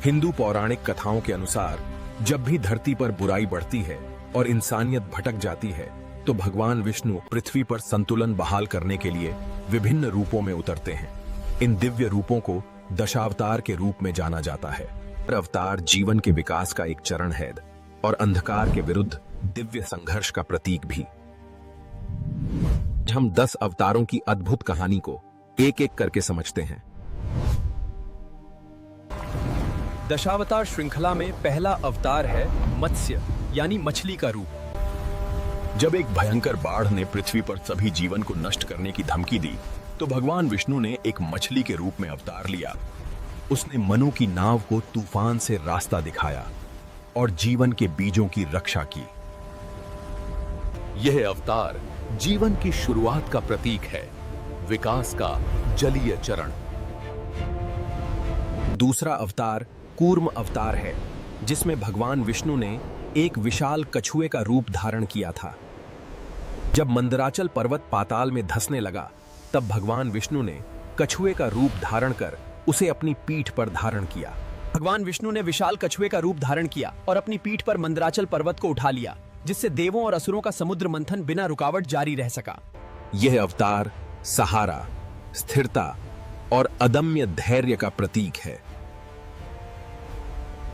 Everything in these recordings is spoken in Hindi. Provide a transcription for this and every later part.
हिंदू पौराणिक कथाओं के अनुसार जब भी धरती पर बुराई बढ़ती है और इंसानियत भटक जाती है तो भगवान विष्णु पृथ्वी पर संतुलन बहाल करने के लिए विभिन्न रूपों में उतरते हैं। इन दिव्य रूपों को दशावतार के रूप में जाना जाता है। हर अवतार जीवन के विकास का एक चरण है और अंधकार के विरुद्ध दिव्य संघर्ष का प्रतीक भी। हम 10 अवतारों की अद्भुत कहानी को एक एक करके समझते हैं। दशावतार श्रृंखला में पहला अवतार है मत्स्य यानी मछली का रूप। जब एक भयंकर बाढ़ ने पृथ्वी पर सभी जीवन को नष्ट करने की धमकी दी तो भगवान विष्णु ने एक मछली के रूप में अवतार लिया। उसने मनु की नाव को तूफान से रास्ता दिखाया और जीवन के बीजों की रक्षा की। यह अवतार जीवन की शुरुआत का प्रतीक है, विकास का जलीय चरण। दूसरा अवतार कूर्म अवतार है, जिसमें भगवान विष्णु ने एक विशाल कछुए का रूप धारण किया था। जब मंदराचल पर्वत पाताल में धंसने लगा तब भगवान विष्णु ने कछुए का रूप धारण कर उसे अपनी पीठ पर धारण किया। भगवान विष्णु ने विशाल कछुए का रूप धारण किया और अपनी पीठ पर मंदराचल पर्वत को उठा लिया, जिससे देवों और असुरों का समुद्र मंथन बिना रुकावट जारी रह सका। यह अवतार सहारा, स्थिरता और अदम्य धैर्य का प्रतीक है।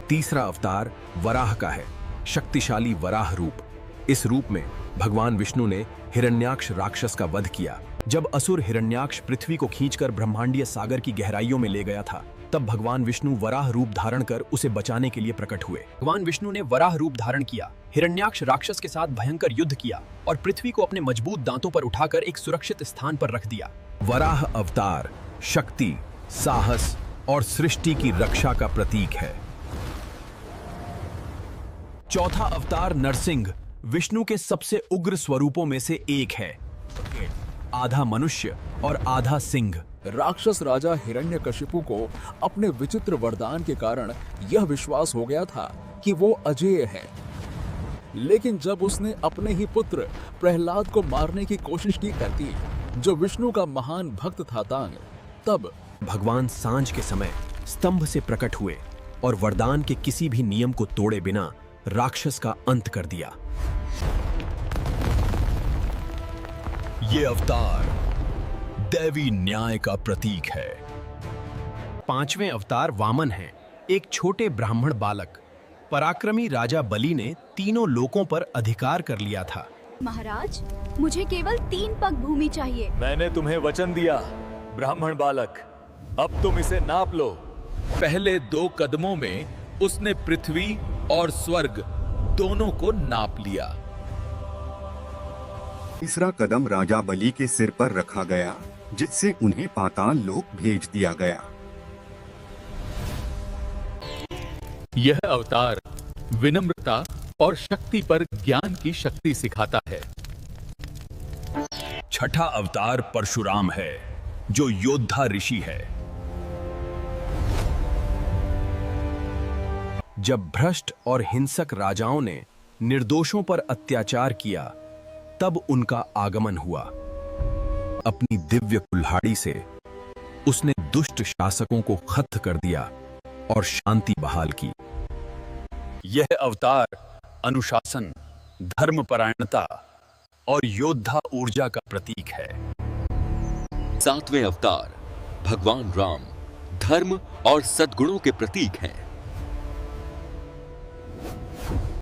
तीसरा अवतार वराह का है, शक्तिशाली वराह रूप। इस रूप में भगवान विष्णु ने हिरण्याक्ष राक्षस का वध किया। जब असुर हिरण्याक्ष पृथ्वी को खींचकर ब्रह्मांडीय सागर की गहराइयों में ले गया था तब भगवान विष्णु वराह रूप धारण कर उसे बचाने के लिए प्रकट हुए। भगवान विष्णु ने वराह रूप धारण किया, हिरण्याक्ष राक्षस के साथ भयंकर युद्ध किया और पृथ्वी को अपने मजबूत दांतों पर उठाकर एक सुरक्षित स्थान पर रख दिया। वराह अवतार शक्ति, साहस और सृष्टि की रक्षा का प्रतीक है। चौथा अवतार नरसिंह विष्णु के सबसे उग्र स्वरूपों में से एक है, आधा मनुष्य और आधा सिंह। राक्षस राजा हिरण्यकशिपु को अपने विचित्र वरदान के कारण यह विश्वास हो गया था कि वो अजेय है, लेकिन जब उसने अपने ही पुत्र प्रहलाद को मारने की कोशिश की करती, जो विष्णु का महान भक्त था तांग, तब भगवान सांझ के समय स्तंभ से प्रकट हुए और वरदान के किसी भी नियम को तोड़े बिना राक्षस का अंत कर दिया। ये अवतार दैवी न्याय का प्रतीक है। पांचवें अवतार वामन हैं, एक छोटे ब्राह्मण बालक। पराक्रमी राजा बलि ने तीनों लोकों पर अधिकार कर लिया था। महाराज, मुझे केवल 3 पग भूमि चाहिए। मैंने तुम्हें वचन दिया, ब्राह्मण बालक, अब तुम इसे नाप लो। पहले 2 कदमों में उसने पृथ्वी और स्वर्ग दोनों को नाप लिया। तीसरा कदम राजा बलि के सिर पर रखा गया, जिससे उन्हें पाताल लोक भेज दिया गया। यह अवतार विनम्रता और शक्ति पर ज्ञान की शक्ति सिखाता है। छठा अवतार परशुराम है, जो योद्धा ऋषि है। जब भ्रष्ट और हिंसक राजाओं ने निर्दोषों पर अत्याचार किया तब उनका आगमन हुआ। अपनी दिव्य कुल्हाड़ी से उसने दुष्ट शासकों को खत्म कर दिया और शांति बहाल की। यह अवतार अनुशासन, धर्मपरायणता और योद्धा ऊर्जा का प्रतीक है। 7वें अवतार भगवान राम धर्म और सद्गुणों के प्रतीक हैं।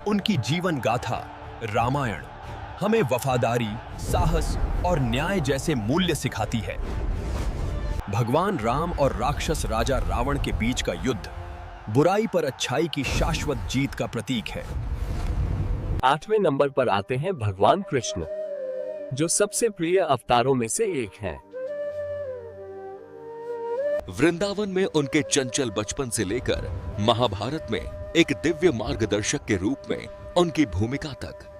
उनकी जीवन गाथा रामायण हमें वफादारी, साहस और न्याय जैसे मूल्य सिखाती है। भगवान राम और राक्षस राजा रावण के बीच का युद्ध बुराई पर अच्छाई की शाश्वत जीत का प्रतीक है। 8वें नंबर पर आते हैं भगवान कृष्ण, जो सबसे प्रिय अवतारों में से एक हैं। वृंदावन में उनके चंचल बचपन से लेकर महाभारत में एक दिव्य मार्गदर्शक के रूप में उनकी भूमिका तक।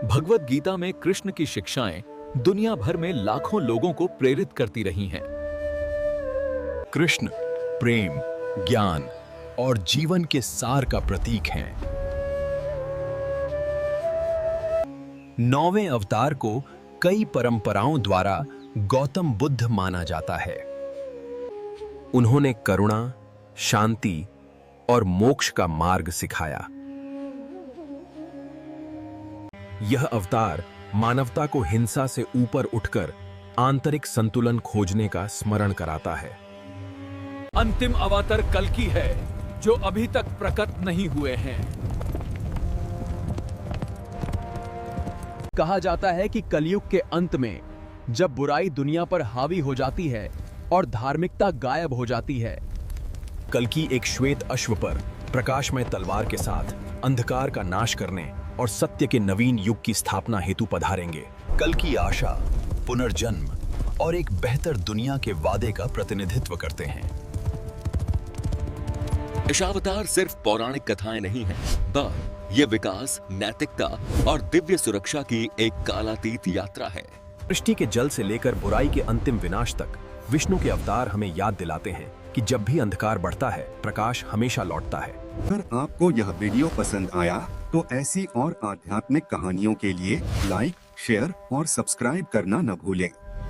भगवत गीता में कृष्ण की शिक्षाएं दुनिया भर में लाखों लोगों को प्रेरित करती रही हैं। कृष्ण प्रेम, ज्ञान और जीवन के सार का प्रतीक हैं। 9वें अवतार को कई परंपराओं द्वारा गौतम बुद्ध माना जाता है। उन्होंने करुणा, शांति और मोक्ष का मार्ग सिखाया। यह अवतार मानवता को हिंसा से ऊपर उठकर आंतरिक संतुलन खोजने का स्मरण कराता है। अंतिम अवतार कल्कि है, जो अभी तक प्रकट नहीं हुए हैं। कहा जाता है कि कलयुग के अंत में जब बुराई दुनिया पर हावी हो जाती है और धार्मिकता गायब हो जाती है, कल्कि एक श्वेत अश्व पर प्रकाशमय तलवार के साथ अंधकार का नाश करने और सत्य के नवीन युग की स्थापना हेतु पधारेंगे। कल की आशा, पुनर्जन्म और एक बेहतर दुनिया के वादे का प्रतिनिधित्व करते हैं। दशावतार सिर्फ पौराणिक कथाएं नहीं हैं, बल्कि ये विकास, नैतिकता और दिव्य सुरक्षा की एक कालातीत यात्रा है। सृष्टि के जल से लेकर बुराई के अंतिम विनाश तक विष्णु के अवतार हमें याद दिलाते हैं कि जब भी अंधकार बढ़ता है, प्रकाश हमेशा लौटता है। अगर आपको यह वीडियो पसंद आया तो ऐसी और आध्यात्मिक कहानियों के लिए लाइक, शेयर और सब्सक्राइब करना न भूलें।